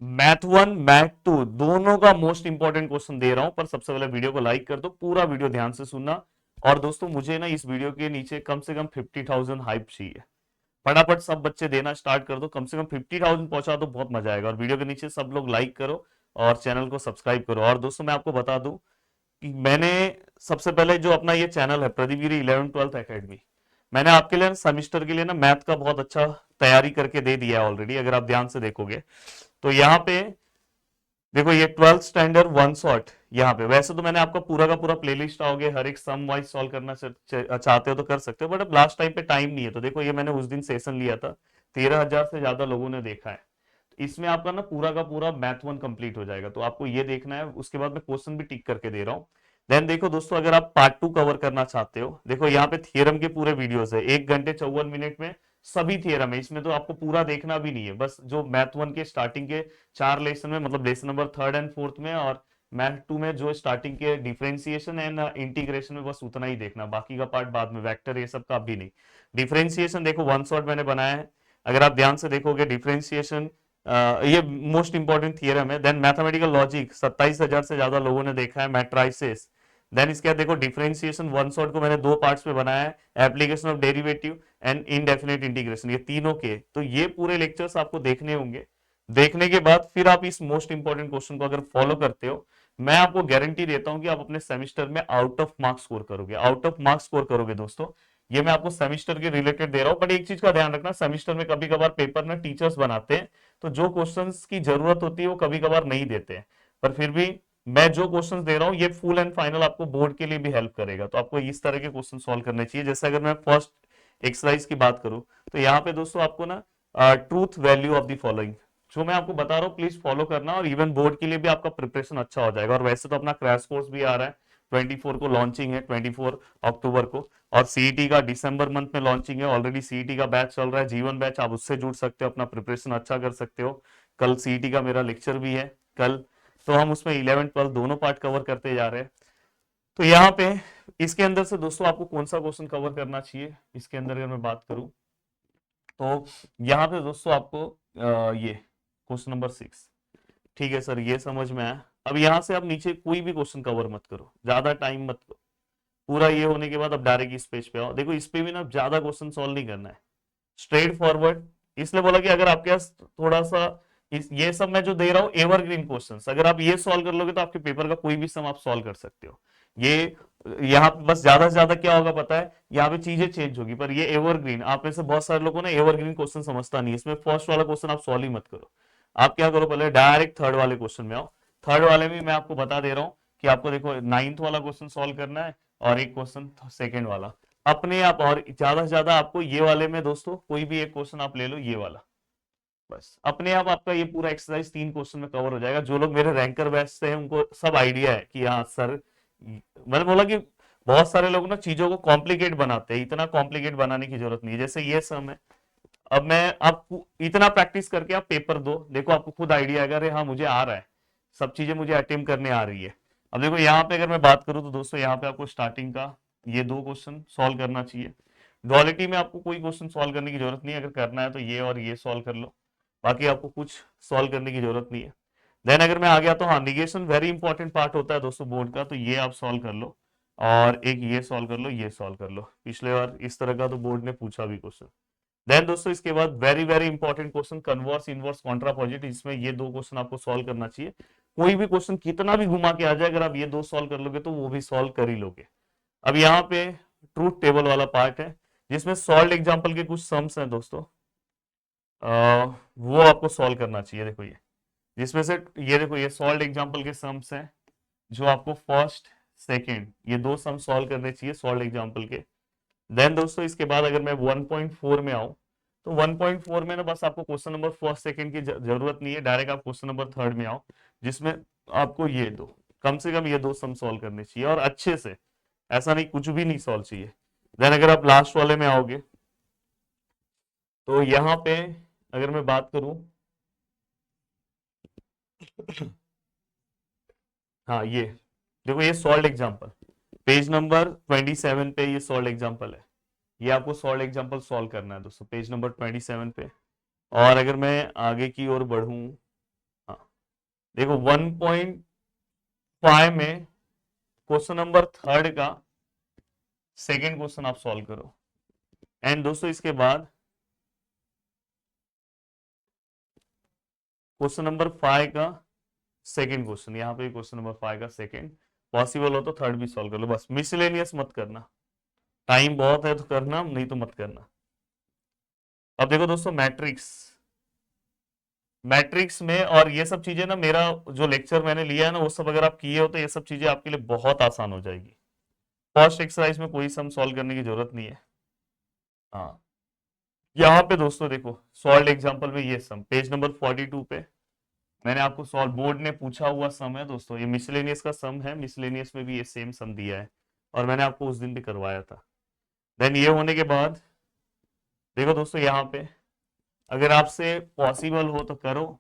Math 1 math 2 दोनों का most important question दे रहा हूं, पर सबसे पहले वीडियो को लाइक कर दो, पूरा वीडियो ध्यान से सुनना। और दोस्तों मुझे ना इस वीडियो के नीचे कम से कम 50,000 हाइप चाहिए। फटाफट सब बच्चे देना स्टार्ट कर दो, कम से कम 50,000 पहुंचा दो, बहुत मजा आएगा। और वीडियो के नीचे सब लोग लाइक करो और चैनल को सब्सक्राइब करो। और दोस्तों मैं आपको बता दूं कि मैंने सबसे पहले जो अपना ये चैनल है प्रदीप गिरी 11th 12th एकेडमी, मैंने आपके लिए सेमिस्टर के लिए ना मैथ का बहुत अच्छा तैयारी करके दे दिया है ऑलरेडी। अगर आप ध्यान से देखोगे तो यहाँ पे देखो, ये 12th स्टैंडर्ड वन शॉट। यहाँ पे वैसे तो मैंने आपका पूरा का पूरा प्लेलिस्ट आओगे, हर एक सम वाइज सॉल्व करना चाहते हो तो कर सकते हो, बट अब लास्ट टाइम पे टाइम नहीं है। तो देखो ये मैंने उस दिन सेशन लिया था, 13,000 से ज्यादा लोगों ने देखा है। तो इसमें आपका ना पूरा का पूरा मैथ 1 कंप्लीट हो जाएगा, तो आपको ये देखना है। उसके बाद मैं क्वेश्चन भी टिक करके दे रहा हूँ। देन देखो दोस्तों, अगर आप पार्ट 2 कवर करना चाहते हो, देखो यहाँ पे थियरम के पूरे वीडियोस है, 1 घंटे 54 मिनट में सभी थियरम है। इसमें तो आपको पूरा देखना भी नहीं है, बस जो मैथ 1 के स्टार्टिंग के 4 लेसन में, मतलब lesson number 3rd and 4th में, और मैथ 2 में जो स्टार्टिंग के डिफरेंशिएशन एंड इंटीग्रेशन में, बस उतना ही देखना। बाकी का पार्ट बाद में, वेक्टर ये सब का भी नहीं। डिफरेंशिएशन देखो वन शॉट मैंने बनाया है, अगर आप ध्यान से देखोगे डिफरेंशिएशन, ये मोस्ट इंपॉर्टेंट थियरम है। देन मैथमेटिकल लॉजिक 27,000 से ज्यादा लोगों ने देखा है, मैट्राइसिस। देन इसके बाद देखो डिफरेंशिएशन वन शॉट को मैंने 2 पार्ट्स में बनाया है, application of derivative and indefinite integration, ये तीनों के। तो ये पूरे लेक्चर्स आपको देखने होंगे। देखने के बाद फिर आप इस मोस्ट इंपॉर्टेंट क्वेश्चन को अगर फॉलो करते हो, मैं आपको गारंटी देता हूं कि आप अपने सेमेस्टर में आउट ऑफ मार्क्स स्कोर करोगे, आउट ऑफ मार्क्स स्कोर करोगे दोस्तों। ये मैं आपको सेमेस्टर के रिलेटेड दे रहा हूं, बट एक चीज का ध्यान रखना, सेमेस्टर में कभी कभार पेपर ना टीचर्स बनाते हैं, तो जो क्वेश्चंस की जरूरत होती है वो कभी कभार नहीं देते हैं। पर फिर भी मैं जो क्वेश्चंस दे रहा हूँ ये फुल एंड फाइनल आपको बोर्ड के लिए भी हेल्प करेगा। तो आपको इस तरह के क्वेश्चन सॉल्व करने चाहिए। जैसे अगर मैं फर्स्ट एक्सरसाइज की बात करूं, तो यहाँ पे दोस्तों आपको ना truth value of the following, जो मैं आपको बता रहा हूँ प्लीज फॉलो करना, और इवन बोर्ड के लिए भी आपका प्रिपरेशन अच्छा हो जाएगा। और वैसे तो अपना क्रैश कोर्स भी आ रहा है, 24 को लॉन्चिंग है, 24 अक्टूबर को। और सीईटी का दिसंबर मंथ में लॉन्चिंग है, ऑलरेडी सीईटी का बैच चल रहा है, जीवन बैच, आप उससे जुड़ सकते हो, अपना प्रिपरेशन अच्छा कर सकते हो। कल सीईटी का मेरा लेक्चर भी है कल, तो हम उसमें 11 12 दोनों पार्ट कवर करते जा रहे हैं। तो यहाँ पे इसके अंदर से दोस्तों आपको कौन सा क्वेश्चन कवर करना चाहिए, इसके अंदर अगर मैं बात करूं, तो यहाँ पे दोस्तों आपको ये क्वेश्चन नंबर 6, ठीक है सर ये समझ में आया। अब यहाँ से आप नीचे कोई भी क्वेश्चन कवर मत करो, ज्यादा टाइम मत लो। पूरा ये होने के बाद अब डायरेक्ट इस पेज पे आओ। देखो इस पे भी ना ज्यादा क्वेश्चन सॉल्व नहीं करना है, स्ट्रेट फॉरवर्ड। इसलिए बोला कि अगर आपके पास थोड़ा सा ये सब मैं जो दे रहा हूँ एवरग्रीन क्वेश्चंस, अगर आप ये सॉल्व कर लोगे तो आपके पेपर का कोई भी सम आप सॉल्व कर सकते हो। ये यहाँ पे बस ज्यादा से ज्यादा क्या होगा पता है, यहाँ पे चीजें चेंज होगी, पर ये एवरग्रीन, आप में से बहुत सारे लोगों ने एवरग्रीन क्वेश्चन समझता नहीं है। इसमें फर्स्ट वाला क्वेश्चन आप सॉल्व ही मत करो, आप क्या करो पहले डायरेक्ट थर्ड वाले क्वेश्चन में आओ। थर्ड वाले में मैं आपको बता दे रहा हूँ कि आपको देखो 9th वाला क्वेश्चन सॉल्व करना है, और एक क्वेश्चन सेकेंड वाला अपने आप। और ज्यादा से ज्यादा आपको ये वाले में दोस्तों कोई भी एक क्वेश्चन आप ले लो, ये वाला, बस अपने आप आपका ये पूरा एक्सरसाइज 3 क्वेश्चन में कवर हो जाएगा। जो लोग मेरे रैंकर बैच से हैं उनको सब आइडिया है कि हाँ सर, मैंने बोला कि बहुत सारे लोग ना चीजों को कॉम्प्लिकेट बनाते हैं, इतना कॉम्प्लिकेट बनाने की जरूरत नहीं है। जैसे ये सम है, अब मैं आपको इतना प्रैक्टिस करके आप पेपर दो, देखो आपको खुद आइडिया अगर हाँ मुझे आ रहा है, सब चीजें मुझे अटेम्प्ट करने आ रही है। अब देखो यहाँ पे अगर मैं बात करूं तो दोस्तों यहाँ पे आपको स्टार्टिंग का ये 2 क्वेश्चन सॉल्व करना चाहिए। डुअलिटी में आपको कोई क्वेश्चन सॉल्व करने की जरूरत नहीं है, अगर करना है तो ये और ये सॉल्व कर लो, बाकी आपको कुछ सॉल्व करने की जरूरत नहीं है। देन अगर मैं आ गया तो हाँ, निगेशन वेरी इंपॉर्टेंट पार्ट होता है दोस्तों बोर्ड का, तो ये आप सॉल्व कर लो, और एक ये सॉल्व कर लो, ये सॉल्व कर लो। पिछले बार इस तरह का तो बोर्ड ने पूछा भी क्वेश्चन। देन दोस्तों इसके बाद very very important question converse inverse contrapositive, इसमें ये 2 क्वेश्चन आपको सॉल्व करना चाहिए। कोई भी क्वेश्चन कितना भी घुमा के आ जाए, अगर आप ये 2 सॉल्व कर लोगे तो वो भी सॉल्व कर ही लोगे। अब यहाँ पे ट्रूथ टेबल वाला पार्ट है, जिसमें सॉल्व एग्जाम्पल के कुछ सम्स हैं दोस्तों, वो आपको सॉल्व करना चाहिए। देखो ये, जिसमें से ये देखो ये सॉल्व एग्जाम्पल के सम्स हैं, जो आपको फर्स्ट सेकेंड ये 2 सम सॉल्व करने चाहिए सॉल्व एग्जाम्पल के। देन दोस्तों इसके बाद अगर मैं 1.4 में आऊं, तो 1.4 में ना बस आपको क्वेश्चन नंबर फर्स्ट सेकंड की जरूरत नहीं है, डायरेक्ट आप क्वेश्चन नंबर थर्ड में आओ, जिसमें आपको ये दो, कम से कम ये 2 सम सॉल्व करने चाहिए, और अच्छे से, ऐसा नहीं कुछ भी नहीं सॉल्व चाहिए। देन अगर आप लास्ट वाले में आओगे, तो यहाँ पे अगर मैं बात करूं, हाँ ये देखो ये सॉल्व एग्जाम्पल, पेज नंबर 27 पे ये सॉल्व एग्जाम्पल है। ये आपको सॉल्व एग्जाम्पल सॉल्व करना है दोस्तों, पेज नंबर 27 पे। और अगर मैं आगे की ओर बढ़ूं, हाँ देखो 1.5 में क्वेश्चन नंबर थर्ड का सेकेंड क्वेश्चन आप सॉल्व करो। एंड दोस्तों इसके बाद क्वेश्चन नंबर 5 का सेकेंड क्वेश्चन, यहाँ पे क्वेश्चन नंबर 5 का सेकेंड, पॉसिबल हो तो थर्ड भी सॉल्व कर लो। बस मिसलेनियस मत करना, टाइम बहुत है तो करना, नहीं तो मत करना। अब देखो दोस्तों मैट्रिक्स, मैट्रिक्स में और ये सब चीजें ना, मेरा जो लेक्चर मैंने लिया है ना वो सब अगर आप किए हो तो ये सब चीजें आपके लिए बहुत आसान हो जाएगी। फर्स्ट एक्सरसाइज में कोई सम सॉल्व करने की जरूरत नहीं है। हाँ, यहाँ पे दोस्तों देखो सॉल्व एग्जांपल में ये सम पेज नंबर 42 पे मैंने आपको सॉल्व, बोर्ड ने पूछा हुआ सम है दोस्तों, ये मिसलेनियस का सम है, मिसलेनियस में भी ये सेम सम दिया है और मैंने आपको उस दिन भी करवाया था। देन ये होने के बाद देखो दोस्तों यहाँ पे अगर आपसे पॉसिबल हो तो करो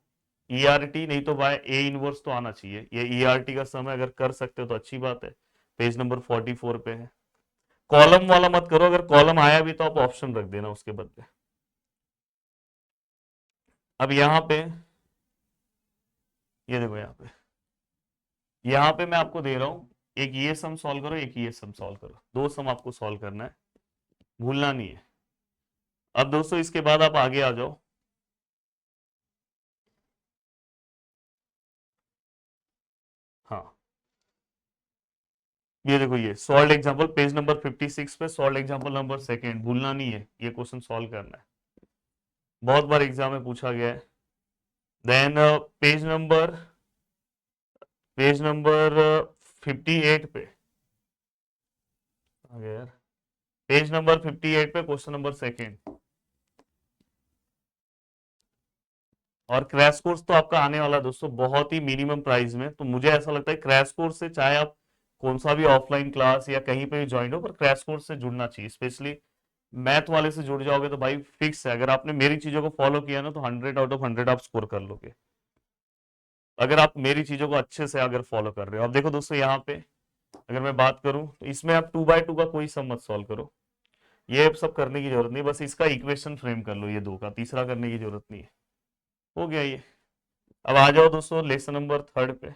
ईआरटी, नहीं तो बाय ए इनवर्स तो आना चाहिए। ये ईआरटी का सम है, अगर कर सकते हो तो अच्छी बात है। पेज नंबर 44 पे है। कॉलम वाला मत करो, अगर कॉलम आया भी तो आप ऑप्शन रख देना उसके बदले। अब यहाँ पे ये देखो, यहाँ पे मैं आपको दे रहा हूं, एक ये सम सॉल्व करो, एक ये सम सॉल्व करो, दो सम आपको सॉल्व करना है, भूलना नहीं है। अब दोस्तों इसके बाद आप आगे आ जाओ। हाँ, ये देखो ये सॉल्व एग्जांपल पेज नंबर 56 पे सॉल्व एग्जांपल नंबर सेकेंड, भूलना नहीं है, ये क्वेश्चन सॉल्व करना है, बहुत बार एग्जाम में पूछा गया है। देन पेज नंबर 58 पे आ गया यार, पेज नंबर 58 पे क्वेश्चन नंबर सेकेंड। और क्रैश कोर्स तो आपका आने वाला है दोस्तों बहुत ही मिनिमम प्राइस में, तो मुझे ऐसा लगता है क्रैश कोर्स से चाहे आप कौन सा भी ऑफलाइन क्लास या कहीं पे भी ज्वाइन हो, पर क्रैश कोर्स से जुड़ना चाहिए। स्पेशली मैथ वाले से जुड़ जाओगे तो भाई फिक्स है, अगर आपने मेरी चीजों को फॉलो किया ना तो 100 आउट ऑफ 100 आप स्कोर कर लोगे, अगर आप मेरी चीजों को अच्छे से अगर फॉलो कर रहे हो। अब देखो दोस्तों यहाँ पे अगर मैं बात करूं तो इसमें आप 2x2 का कोई सम मत सॉल्व करो, ये सब करने की जरूरत नहीं, बस इसका इक्वेशन फ्रेम कर लो, ये दो का तीसरा करने की जरूरत नहीं है। हो गया ये। अब आ जाओ दोस्तों लेसन नंबर थर्ड पे।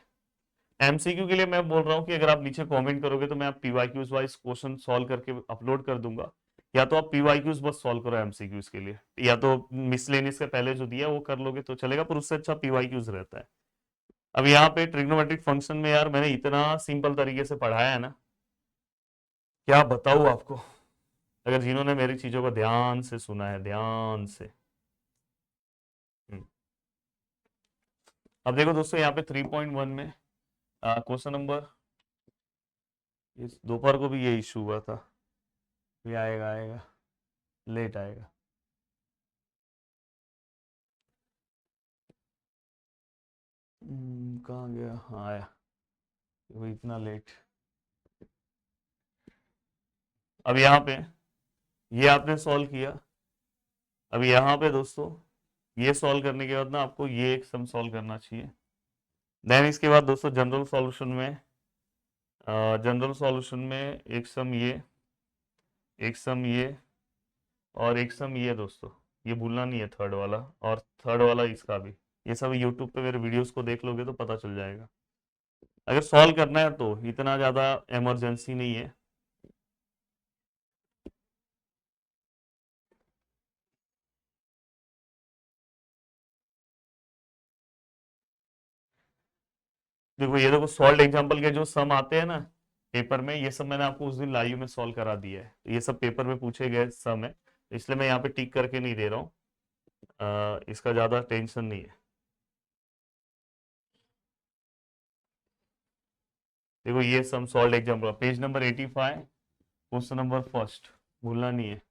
एमसीक्यू के लिए मैं बोल रहा हूँ कि अगर आप नीचे कमेंट करोगे तो मैं आप पीवाईक्यूज वाइज क्वेश्चन सॉल्व करके अपलोड कर दूंगा, या तो आप पीवाईक्यूज बस सॉल्व करो एमसीक्यूज के लिए, या तो मिसलेनियस के पहले जो दिया वो कर लोगे तो चलेगा, पर उससे अच्छा पीवाईक्यूज रहता है। अब यहाँ पे ट्रिग्नोमेट्रिक फंक्शन में यार मैंने इतना सिंपल तरीके से पढ़ाया है ना, क्या बताऊँ आपको, अगर जिन्होंने मेरी चीजों को ध्यान से सुना है, ध्यान से। हम्म। अब देखो दोस्तों यहाँ पे 3.1 में क्वेश्चन नंबर, इस दोपहर को भी ये इशू हुआ था, ये आएगा आएगा, लेट आएगा। कहाँ गया, हाँ आया, वो इतना लेट। अब यहाँ पे ये आपने सॉल्व किया, अब यहाँ पे दोस्तों ये सॉल्व करने के बाद ना आपको ये एक सम सॉल्व करना चाहिए। देन इसके बाद दोस्तों जनरल सॉल्यूशन में एक सम ये, एक सम ये और एक सम ये दोस्तों, ये भूलना नहीं है थर्ड वाला, और थर्ड वाला इसका भी। ये सब यूट्यूब पे मेरे वीडियोस को देख लोगे तो पता चल जाएगा, अगर सॉल्व करना है तो इतना ज़्यादा इमरजेंसी नहीं है। देखो ये देखो सॉल्व एग्जाम्पल के जो सम आते हैं ना पेपर में, ये सब मैंने आपको उस दिन लाइव में सॉल्व करा दिया है, तो ये सब पेपर में पूछे गए सम है, इसलिए मैं यहाँ पे टिक करके नहीं दे रहा हूँ, इसका ज़्यादा टेंशन नहीं है। देखो ये sum solve example page number 85 question number first, भूलना नहीं है।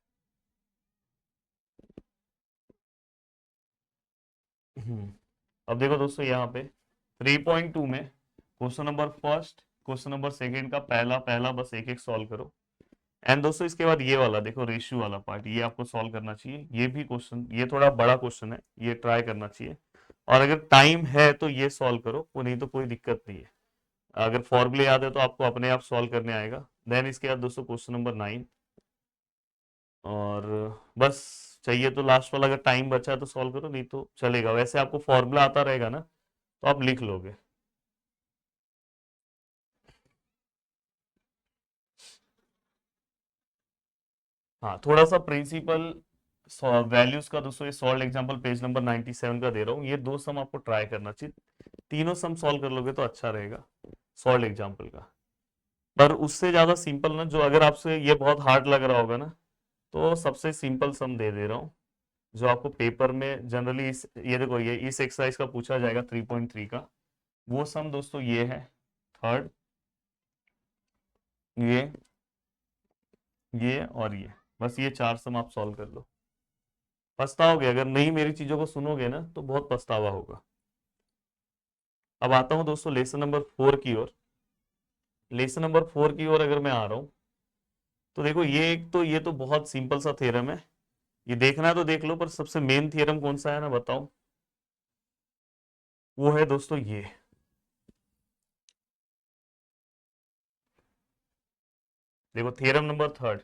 अब देखो दोस्तों यहाँ पे 3.2 में question number first question number second का पहला पहला बस एक एक सॉल्व करो। एंड दोस्तों इसके बाद ये वाला देखो रेशियो वाला पार्ट, ये आपको सॉल्व करना चाहिए, ये भी क्वेश्चन ये थोड़ा बड़ा क्वेश्चन है, ये ट्राई करना चाहिए, और अगर टाइम है तो ये सॉल्व करो, वो नहीं तो कोई दिक्कत नहीं है, अगर फॉर्मूले याद है तो आपको अपने आप सॉल्व करने आएगा। देन इसके बाद दोस्तों क्वेश्चन नंबर 9, और बस चाहिए तो लास्ट वाला अगर टाइम बचा है तो सॉल्व करो, नहीं तो चलेगा, वैसे आपको फॉर्मूला आता रहेगा ना तो आप लिख लोगे। हाँ, थोड़ा सा प्रिंसिपल वैल्यूज का दोस्तों ये सॉल्व एग्जांपल पेज नंबर 97 का दे रहा हूँ। ये दो सम आपको ट्राई करना चाहिए, तीनों सम सॉल्व कर लोगे तो अच्छा रहेगा सॉल्व एग्जांपल का। पर उससे ज्यादा सिंपल ना, जो अगर आपसे ये बहुत हार्ड लग रहा होगा ना, तो सबसे सिंपल सम दे रहा हूँ जो आपको पेपर में जनरली ये देखो, ये इस एक्सरसाइज का पूछा जाएगा 3.3 का। वो सम दोस्तों ये है, थर्ड, ये और ये, बस ये चार सम आप सॉल्व कर लो। पछताओगे अगर नहीं मेरी चीजों को सुनोगे ना, तो बहुत पछतावा होगा। अब आता हूं दोस्तों लेसन नंबर 4 की ओर। लेसन नंबर 4 की ओर अगर मैं आ रहा हूं, तो देखो ये एक तो ये तो बहुत सिंपल सा थ्योरम है, ये देखना है तो देख लो, पर सबसे मेन थ्योरम कौन सा है ना बताओ, वो है दोस्तों ये। देखो थ्योरम नंबर थर्ड,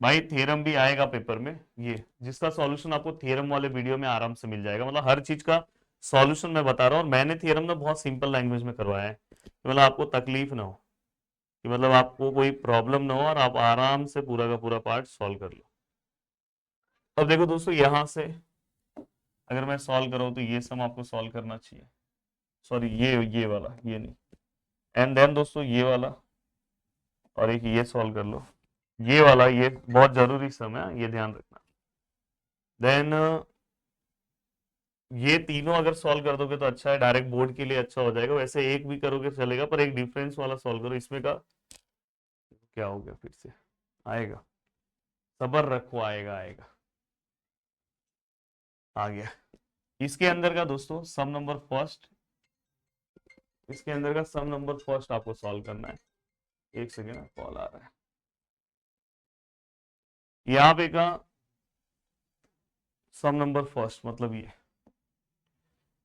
भाई थ्योरम भी आएगा पेपर में, ये जिसका सॉल्यूशन आपको थ्योरम वाले वीडियो में आराम से मिल जाएगा। मतलब हर चीज का सॉल्यूशन मैं बता रहा हूँ, और मैंने थ्योरम में बहुत सिंपल लैंग्वेज में करवाया है, कि मतलब आपको तकलीफ ना हो, कि मतलब आपको कोई प्रॉब्लम ना हो, और आप आराम से पूरा का पूरा पार्ट सॉल्व कर लो। अब देखो दोस्तों यहां से अगर मैं सॉल्व करूँ तो ये सम आपको सॉल्व करना चाहिए, सॉरी ये वाला, ये नहीं, एंड देन दोस्तों ये वाला, और एक ये सॉल्व कर लो, ये वाला, ये बहुत जरूरी सम है, ये ध्यान रखना। देन ये तीनों अगर सॉल्व कर दोगे तो अच्छा है, डायरेक्ट बोर्ड के लिए अच्छा हो जाएगा। वैसे एक भी करोगे चलेगा, पर एक डिफरेंस वाला सॉल्व करो। इसमें का क्या हो गया, फिर से आएगा, सबर रखो, आएगा आएगा, आ गया। इसके अंदर का दोस्तों सम नंबर फर्स्ट, इसके अंदर का सम नंबर फर्स्ट आपको सॉल्व करना है। एक सेकेंड, कॉल आ रहा है। यहाँ पे का सम नंबर फर्स्ट मतलब ये,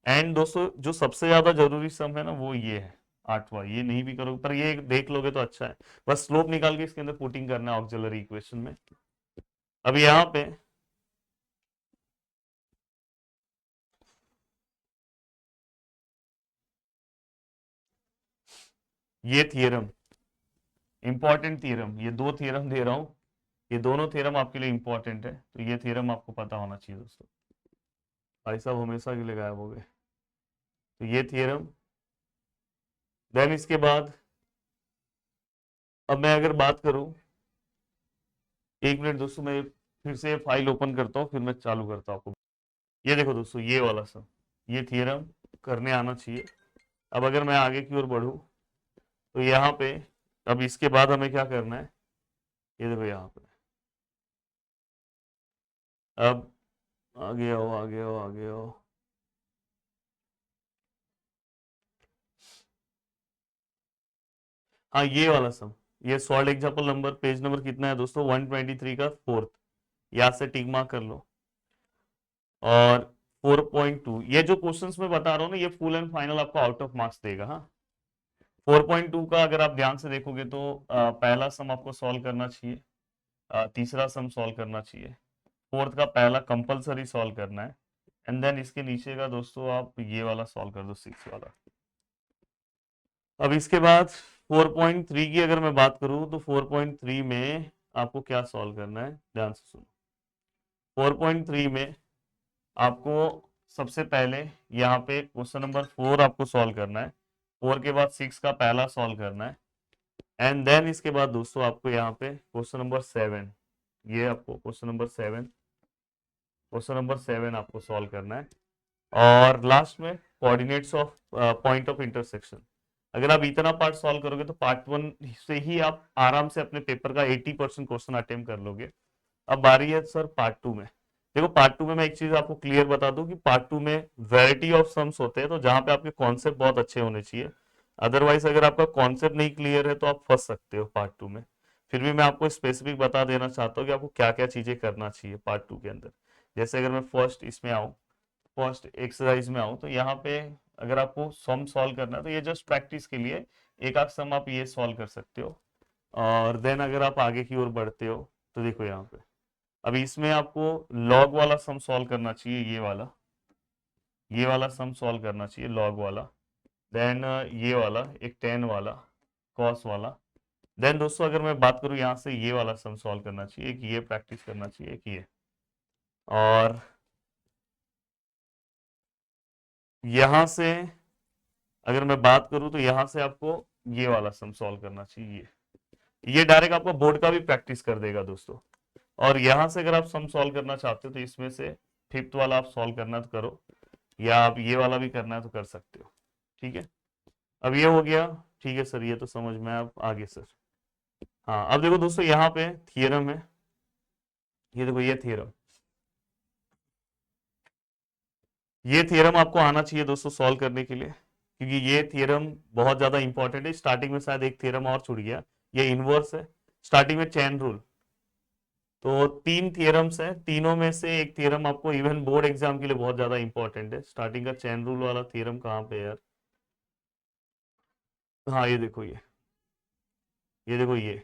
एंड दोस्तों जो सबसे ज्यादा जरूरी सम है ना वो ये है, आठवां। ये नहीं भी करोगे पर ये देख लोगे तो अच्छा है। बस स्लोप निकाल के इसके अंदर पुटिंग करना है ऑक्सिलरी इक्वेशन में। अब यहाँ पे ये थियरम, इंपॉर्टेंट थियरम, ये दो थियरम दे रहा हूं, ये दोनों थियरम आपके लिए इंपॉर्टेंट है, तो ये थियरम आपको पता होना चाहिए दोस्तों। भाई साहब हमेशा के लिए गायब हो गए। तो ये थियरम, देन इसके बाद अब मैं अगर बात करूं, एक मिनट दोस्तों, मैं फिर से फाइल ओपन करता हूँ, फिर मैं चालू करता हूँ आपको। ये देखो दोस्तों ये वाला सब, ये थियरम करने आना चाहिए। अब अगर मैं आगे की ओर बढ़ूं, तो यहाँ पे अब इसके बाद हमें क्या करना है, ये देखो यहाँ पे, अब आगे आओ आगे आओ आगे आओ। हाँ ये वाला सम, ये solve example number page number कितना है दोस्तों, 123 का फोर्थ, यहाँ से टिक मार्क कर लो। और 4.2, ये जो क्वेश्चंस मैं बता रहा हूँ ना, ये फुल एंड फाइनल आपको आउट ऑफ मार्क्स देगा। हाँ 4.2 का अगर आप ध्यान से देखोगे तो पहला सम आपको सॉल्व करना चाहिए, तीसरा सम सॉल्व करना चाहिए, फोर्थ का पहला कंपलसरी सॉल्व करना है, एंड देन इसके नीचे का दोस्तों आप ये वाला सॉल्व कर दो, सिक्स वाला। अब इसके बाद 4.3 की अगर मैं बात करूं, तो 4.3 में आपको क्या सॉल्व करना है, ध्यान से सुनो। 4.3 में आपको सबसे पहले यहाँ पे क्वेश्चन नंबर 4 आपको सॉल्व करना है, 4 के बाद 6 का पहला सॉल्व करना है, एंड देन इसके बाद दोस्तों आपको यहाँ पे क्वेश्चन नंबर 7, ये आपको क्वेश्चन नंबर 7 आपको सॉल्व करना है, और लास्ट में coordinates of point of intersection. अगर आप इतना पार्ट सॉल्व करोगे तो पार्ट 1 से ही आप आराम से अपने पेपर का 80% क्वेश्चन अटेम्प्ट कर लोगे। अब बारी है सर पार्ट 2 में। देखो पार्ट 2 में मैं एक चीज आपको क्लियर बता दूं, कि पार्ट 2 में वैरायटी ऑफ सम्स होते हैं, तो जहां पे आपके कॉन्सेप्ट बहुत अच्छे होने चाहिए। अदरवाइज अगर आपका कॉन्सेप्ट नहीं क्लियर है तो आप फंस सकते हो पार्ट 2 में। फिर भी मैं आपको स्पेसिफिक बता देना चाहता हूँ कि आपको क्या क्या चीजें करना चाहिए पार्ट 2 के अंदर। जैसे अगर मैं फर्स्ट इसमें आऊँ, फर्स्ट एक्सरसाइज में आऊँ, तो यहाँ पे अगर आपको सम सॉल्व करना है तो ये जस्ट प्रैक्टिस के लिए एक आध सम आप ये सॉल्व कर सकते हो। और देन अगर आप आगे की ओर बढ़ते हो, तो देखो यहाँ पे अभी इसमें आपको लॉग वाला सम सॉल्व करना चाहिए, ये वाला सम सॉल्व करना चाहिए लॉग वाला। देन ये वाला एक टेन वाला, कॉस वाला, देन दोस्तों अगर मैं बात करूं यहां से ये वाला सम सॉल्व करना चाहिए, कि ये प्रैक्टिस करना चाहिए, कि ये, और यहां से अगर मैं बात करूं तो यहां से आपको ये वाला सम सॉल्व करना चाहिए, ये डायरेक्ट आपको बोर्ड का भी प्रैक्टिस कर देगा दोस्तों। और यहां से अगर आप सम सॉल्व करना चाहते हो तो इसमें से फिफ्थ वाला आप सॉल्व करना तो करो, या आप ये वाला भी करना है तो कर सकते हो। ठीक है, अब ये हो गया। ठीक है सर, ये तो समझ में आया, अब आगे सर। हाँ अब देखो दोस्तों यहाँ पे थियरम है, ये देखो ये थियरम, ये थियरम आपको आना चाहिए दोस्तों सॉल्व करने के लिए, क्योंकि ये थियरम बहुत ज्यादा इंपॉर्टेंट है। स्टार्टिंग में शायद एक थियरम और छूट गया, ये इनवर्स है। स्टार्टिंग में चेन रूल, तो तीन थियरम्स हैं, तीनों में से एक थियरम आपको इवन बोर्ड एग्जाम के लिए बहुत ज्यादा इंपॉर्टेंट है। स्टार्टिंग का चेन रूल वाला थियरम कहाँ पे है यार? हाँ ये देखो ये देखो ये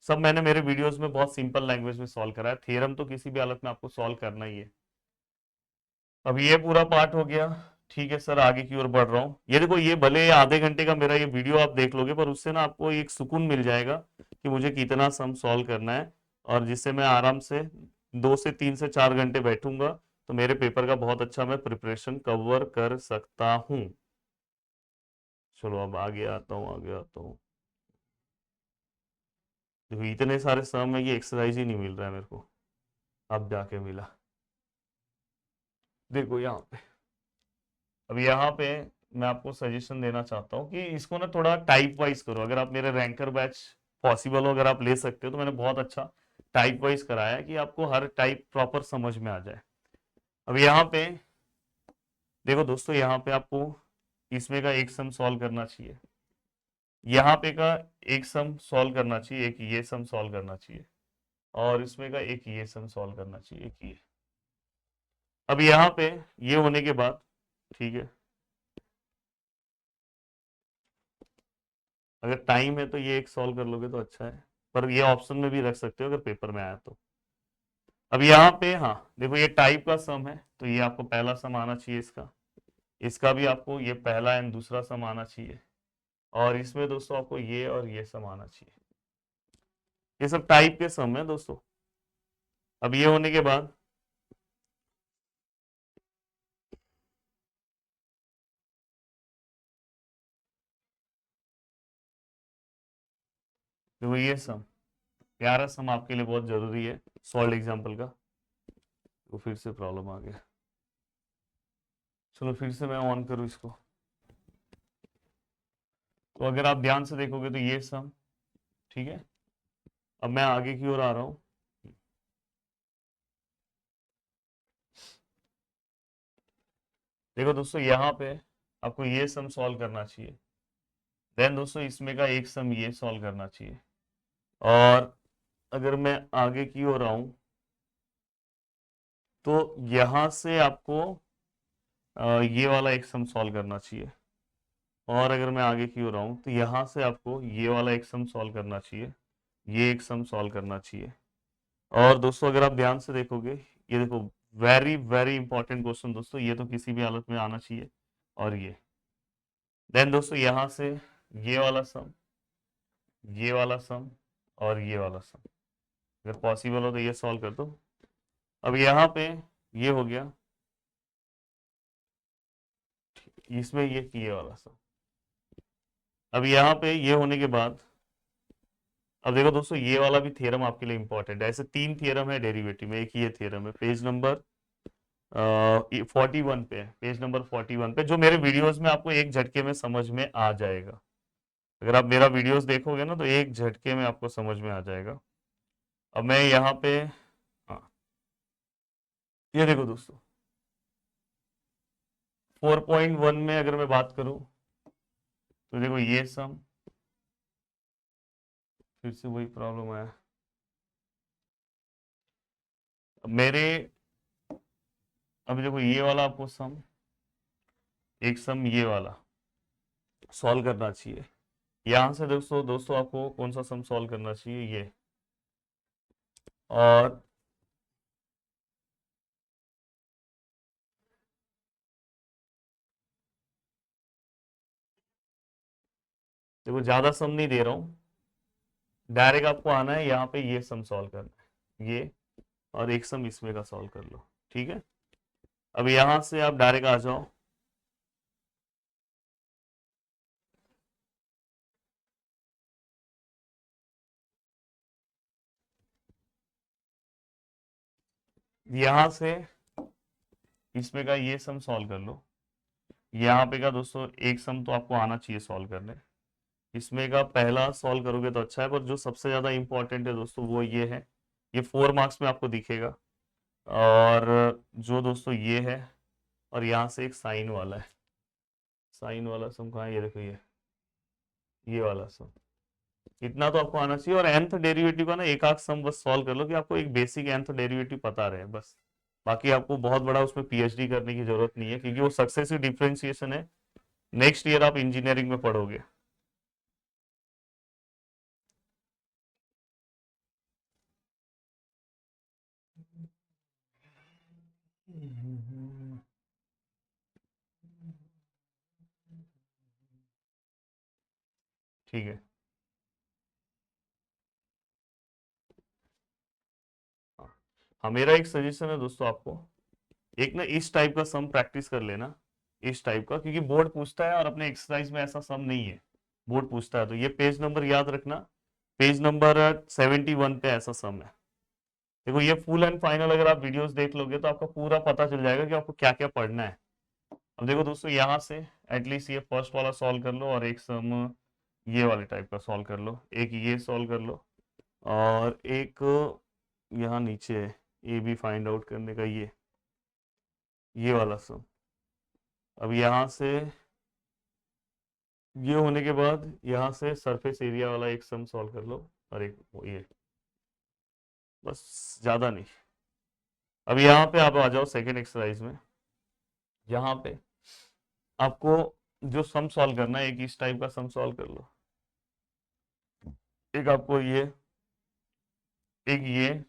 सब मैंने मेरे वीडियोस में बहुत सिंपल लैंग्वेज में सॉल्व करा है। थियरम तो किसी भी हालत में आपको सॉल्व करना ही है। अब ये पूरा पार्ट हो गया। ठीक है सर, आगे की ओर बढ़ रहा हूँ। ये देखो, ये भले आधे घंटे का मेरा ये वीडियो आप देख लोगे, पर उससे ना आपको एक सुकून मिल जाएगा कि मुझे कितना सम सॉल्व करना है, और जिससे मैं आराम से 2 से 3 से 4 घंटे बैठूंगा तो मेरे पेपर का बहुत अच्छा मैं प्रिपरेशन कवर कर सकता हूँ। चलो अब आगे आता हूँ, आगे आता हूँ। देखो इतने सारे सम है, ये एक्सरसाइज ही नहीं मिल रहा है मेरे को, अब जाके मिला। देखो यहाँ पे, अब यहाँ पे मैं आपको सजेशन देना चाहता हूँ कि इसको ना थोड़ा टाइप वाइज करो। अगर आप मेरे रैंकर बैच पॉसिबल हो, अगर आप ले सकते हो, तो मैंने बहुत अच्छा टाइप वाइज कराया है कि आपको हर टाइप प्रॉपर समझ में आ जाए। अब यहाँ पे देखो दोस्तों, यहाँ पे आपको इसमें का एक सम सॉल्व करना चाहिए, यहाँ पे का एक सम सॉल्व करना चाहिए, एक ये सम सॉल्व करना चाहिए, और इसमें का एक ये सम सॉल्व करना चाहिए, एक ये। अब यहाँ पे ये होने के बाद, ठीक है, अगर टाइम है तो ये एक सॉल्व कर लोगे तो अच्छा है, पर ये ऑप्शन में भी रख सकते हो अगर पेपर में आया तो। अब यहाँ पे हाँ देखो, ये टाइप का सम है तो ये आपको पहला सम आना चाहिए, इसका इसका भी आपको ये पहला एंड दूसरा सम आना चाहिए, और इसमें दोस्तों आपको ये और ये सम आना चाहिए। ये सब टाइप के सम है दोस्तों। अब ये होने के बाद देखो ये सम, प्यारा सम आपके लिए बहुत जरूरी है सॉल्व एग्जाम्पल का। तो फिर से प्रॉब्लम आ गया, चलो फिर से मैं ऑन करूँ इसको। तो अगर आप ध्यान से देखोगे तो ये सम, ठीक है। अब मैं आगे की ओर आ रहा हूँ। देखो दोस्तों, यहाँ पे आपको ये सम सॉल्व करना चाहिए, देन दोस्तों इसमें का एक सम ये सॉल्व करना चाहिए, और अगर मैं आगे की ओर आऊं तो यहां से आपको ये वाला एक सम सॉल्व करना चाहिए, और अगर मैं आगे की ओर आऊं तो यहां से आपको ये वाला एक सम सॉल्व करना चाहिए, ये एक सम सॉल्व करना चाहिए। और दोस्तों अगर आप ध्यान से देखोगे, ये देखो, वेरी वेरी इंपॉर्टेंट क्वेश्चन दोस्तों, ये तो किसी भी हालत में आना चाहिए। और ये, देन दोस्तों यहां से ये वाला सम, ये वाला सम, और ये वाला सम, अगर पॉसिबल हो तो ये सॉल्व कर दो। अब यहाँ पे ये हो गया, इसमें ये वाला सम। अब यहाँ पे ये होने के बाद, अब देखो दोस्तों, ये वाला भी थ्योरम आपके लिए इंपॉर्टेंट है। ऐसे तीन थ्योरम है डेरिवेटिव में, एक ये थ्योरम है, पेज नंबर 41 पे है, पेज नंबर 41 पे, जो मेरे वीडियोस में आपको एक झटके में समझ में आ जाएगा। अगर आप मेरा वीडियोस देखोगे ना तो एक झटके में आपको समझ में आ जाएगा। अब मैं यहाँ पे, हाँ, ये देखो दोस्तों, 4.1 में अगर मैं बात करूं तो देखो ये सम, फिर से वही प्रॉब्लम आया अब मेरे। अब देखो ये वाला आपको सम, एक सम ये वाला सॉल्व करना चाहिए। यहां से दोस्तों दोस्तों आपको कौन सा सम सॉल्व करना चाहिए, ये। और देखो ज्यादा सम नहीं दे रहा हूं, डायरेक्ट आपको आना है यहाँ पे ये सम सॉल्व करना है, ये और एक सम इसमें का सॉल्व कर लो, ठीक है। अब यहां से आप डायरेक्ट आ जाओ, यहां से इसमें का ये सम सॉल्व कर लो। यहाँ पे का दोस्तों एक सम तो आपको आना चाहिए सॉल्व करने, इसमें का पहला सॉल्व करोगे तो अच्छा है, पर जो सबसे ज्यादा इंपॉर्टेंट है दोस्तों वो ये है, ये 4 मार्क्स में आपको दिखेगा। और जो दोस्तों ये है, और यहाँ से एक साइन वाला है, साइन वाला सम कहाँ है, ये देखो ये वाला सम, इतना तो आपको आना चाहिए। और nth डेरिवेटिव का ना एक आध सम बस सॉल्व कर लो कि आपको एक बेसिक nth डेरिवेटिव पता रहे बस। बाकी आपको बहुत बड़ा उसमें पीएचडी करने की जरूरत नहीं है, क्योंकि वो सक्सेसिव डिफरेंशिएशन है, नेक्स्ट ईयर आप इंजीनियरिंग में पढ़ोगे। ठीक है, हाँ मेरा एक सजेशन है दोस्तों आपको, एक ना इस टाइप का सम प्रैक्टिस कर लेना, इस टाइप का, क्योंकि बोर्ड पूछता है और अपने एक्सरसाइज में ऐसा सम नहीं है, बोर्ड पूछता है। तो ये पेज नंबर याद रखना, पेज नंबर 71 पे ऐसा सम है। देखो ये फुल एंड फाइनल अगर आप वीडियोस देख लोगे तो आपको पूरा पता चल जाएगा कि आपको क्या क्या पढ़ना है। अब देखो दोस्तों यहाँ से एटलीस्ट ये फर्स्ट वाला सॉल्व कर लो, और एक सम ये वाले टाइप का सॉल्व कर लो, एक ये सॉल्व कर लो, और एक यहाँ नीचे है ए बी फाइंड आउट करने का, ये वाला सम। अब यहाँ से ये होने के बाद यहाँ से सरफेस एरिया वाला एक सम सॉल्व कर लो, और एक ये, बस ज्यादा नहीं। अब यहाँ पे आप आ जाओ सेकेंड एक्सरसाइज में, यहाँ पे आपको जो सम सॉल्व करना है, एक इस टाइप का सम सॉल्व कर लो, एक आपको ये, एक ये,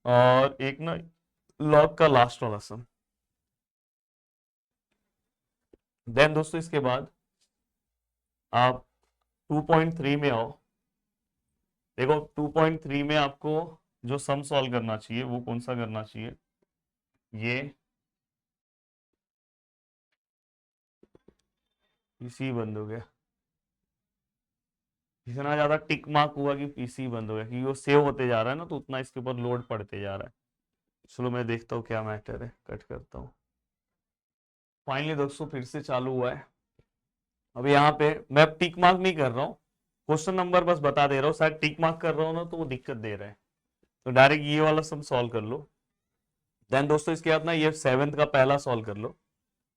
और एक ना लॉग का लास्ट वाला सम। देन दोस्तों इसके बाद आप 2.3 में आओ। देखो 2.3 में आपको जो सम सॉल्व करना चाहिए वो कौन सा करना चाहिए, ये पीसी बंद हो गया, जितना ज्यादा टिक मार्क हुआ कि पीसी बंद हो गया, क्योंकि वो सेव होते जा रहा है ना, तो उतना इसके ऊपर लोड पड़ते जा रहा है। चलो मैं देखता हूँ क्या मैटर है, कट करता हूँ। फाइनली दोस्तों फिर से चालू हुआ है। अब यहाँ पे मैं टिक मार्क नहीं कर रहा हूँ, क्वेश्चन नंबर बस बता दे रहा हूँ, शायद टिक मार्क कर रहा हूँ ना तो वो दिक्कत दे रहा है। तो डायरेक्ट ये वाला सम सॉल्व कर लो। देन दोस्तों इसके बाद ना ये 7th का पहला सॉल्व कर लो,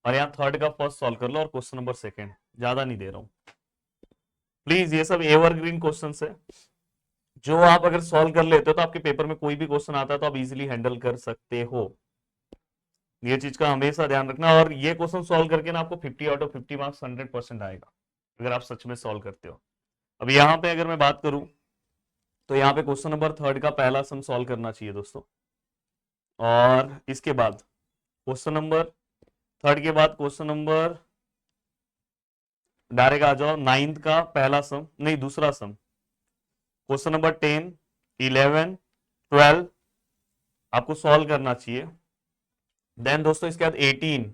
और यहाँ 3rd का फर्स्ट सॉल्व कर लो, और क्वेश्चन नंबर 2nd, ज्यादा नहीं दे रहा हूँ प्लीज, ये सब एवरग्रीन क्वेश्चन है, जो आप अगर सॉल्व कर लेते हो तो आपके पेपर में कोई भी क्वेश्चन आता है तो आप इजीली हैंडल कर सकते हो। ये चीज का हमेशा ध्यान रखना, और ये क्वेश्चन सॉल्व करके ना आपको 50 आउट ऑफ 50 मार्क्स 100% आएगा, अगर आप सच में सॉल्व करते हो। अब यहाँ पे अगर मैं बात करूं तो यहाँ पे क्वेश्चन नंबर 3rd का पहला सम सॉल्व करना चाहिए दोस्तों, और इसके बाद क्वेश्चन नंबर 3rd के बाद क्वेश्चन नंबर, डायरेक्ट आ जाओ 9th का पहला सम, नहीं दूसरा सम, क्वेश्चन नंबर 10, 11, 12 आपको सॉल्व करना चाहिए। देन दोस्तों इसके बाद 18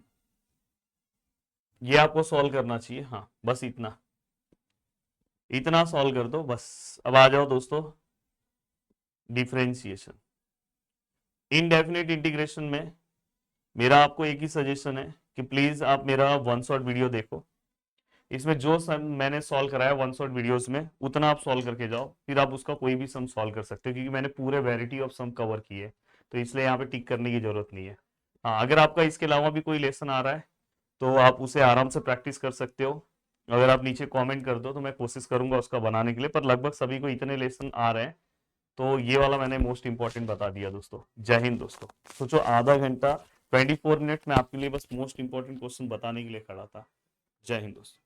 ये आपको सॉल्व करना चाहिए। हाँ बस इतना इतना सॉल्व कर दो बस। अब आ जाओ दोस्तों डिफरेंशिएशन, इनडेफिनेट इंटीग्रेशन में मेरा आपको एक ही सजेशन है कि प्लीज आप मेरा वन शॉट वीडियो देखो, इसमें जो सम मैंने सॉल्व कराया वन शॉट वीडियोस में उतना आप सॉल्व करके जाओ, फिर आप उसका कोई भी सम सॉल्व कर सकते हो, क्योंकि मैंने पूरे वैरायटी ऑफ सम कवर किए, तो इसलिए यहाँ पे टिक करने की जरूरत नहीं है। हाँ अगर आपका इसके अलावा भी कोई लेसन आ रहा है तो आप उसे आराम से प्रैक्टिस कर सकते हो, अगर आप नीचे कमेंट कर दो तो मैं कोशिश करूंगा उसका बनाने के लिए, पर लगभग सभी को इतने लेसन आ रहे हैं, तो ये वाला मैंने मोस्ट इंपॉर्टेंट बता दिया दोस्तों। जय हिंद दोस्तों। सोचो आधा घंटा 24 मिनट में आपके लिए बस मोस्ट इंपॉर्टेंट क्वेश्चन बताने के लिए खड़ा था। जय हिंद दोस्तों।